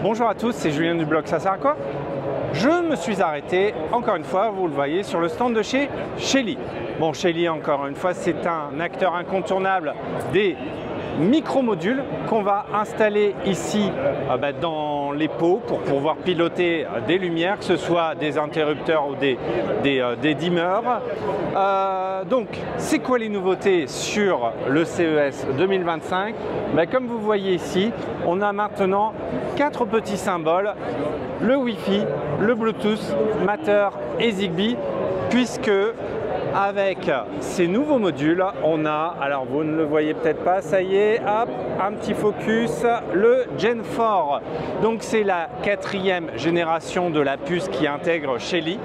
Bonjour à tous, c'est Julien du blog Ça sert à quoi? Je me suis arrêté, encore une fois, vous le voyez, sur le stand de chez Shelly. Bon, Shelly, encore une fois, c'est un acteur incontournable des micro-modules qu'on va installer ici dans les pots pour pouvoir piloter des lumières, que ce soit des interrupteurs ou des dimmers. Donc, c'est quoi les nouveautés sur le CES 2025? Comme vous voyez ici, on a maintenant 4 petits symboles, le Wi-Fi, le Bluetooth, Matter et Zigbee, puisque avec ces nouveaux modules, on a, alors vous ne le voyez peut-être pas, ça y est, hop, un petit focus, le Gen 4. Donc c'est la 4e génération de la puce qui intègre Shelly.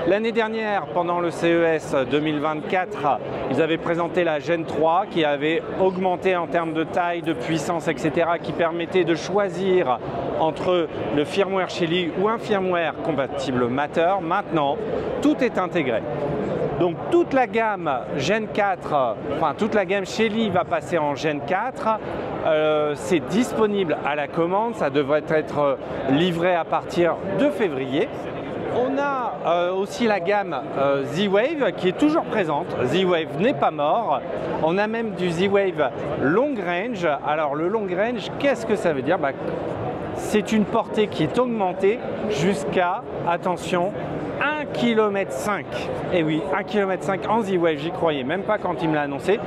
L'année dernière, pendant le CES 2024, ils avaient présenté la Gen 3 qui avait augmenté en termes de taille, de puissance, etc., qui permettait de choisir entre le firmware Shelly ou un firmware compatible Matter. Maintenant, tout est intégré. Donc toute la gamme Gen 4, enfin toute la gamme Shelly va passer en Gen 4. C'est disponible à la commande, ça devrait être livré à partir de février. On a aussi la gamme Z-Wave qui est toujours présente. Z-Wave n'est pas mort. On a même du Z-Wave Long Range. Alors le Long Range, qu'est-ce que ça veut dire? C'est une portée qui est augmentée jusqu'à, attention, 1,5 km. Et oui, 1,5 km en Z-Wave, j'y croyais même pas quand il me l'a annoncé.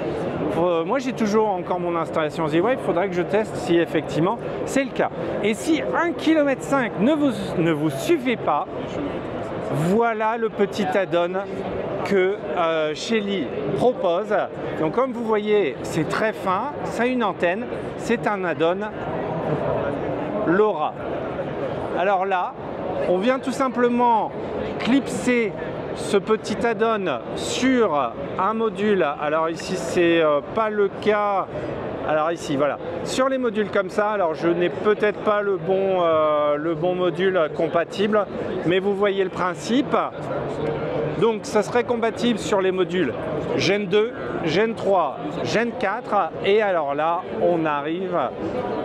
Moi, j'ai toujours encore mon installation Z-Wave, il faudrait que je teste si effectivement c'est le cas. Et si 1,5 km ne vous suffit pas, voilà le petit add-on que Shelly propose. Donc comme vous voyez, c'est très fin, ça a une antenne, c'est un add-on LoRa. Alors là, on vient tout simplement clipser ce petit add-on sur un module. Alors ici, c'est pas le cas. Alors ici, voilà. Sur les modules comme ça, alors je n'ai peut-être pas le bon module compatible, mais vous voyez le principe. Donc, ça serait compatible sur les modules Gen 2, Gen 3, Gen 4. Et alors là, on arrive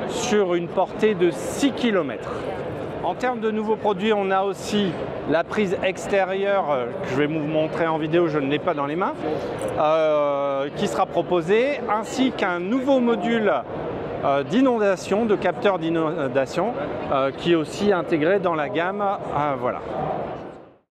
sur une portée de 6 km. En termes de nouveaux produits, on a aussi la prise extérieure, que je vais vous montrer en vidéo, je ne l'ai pas dans les mains, qui sera proposée, ainsi qu'un nouveau module d'inondation, de capteur d'inondation, qui est aussi intégré dans la gamme. Voilà.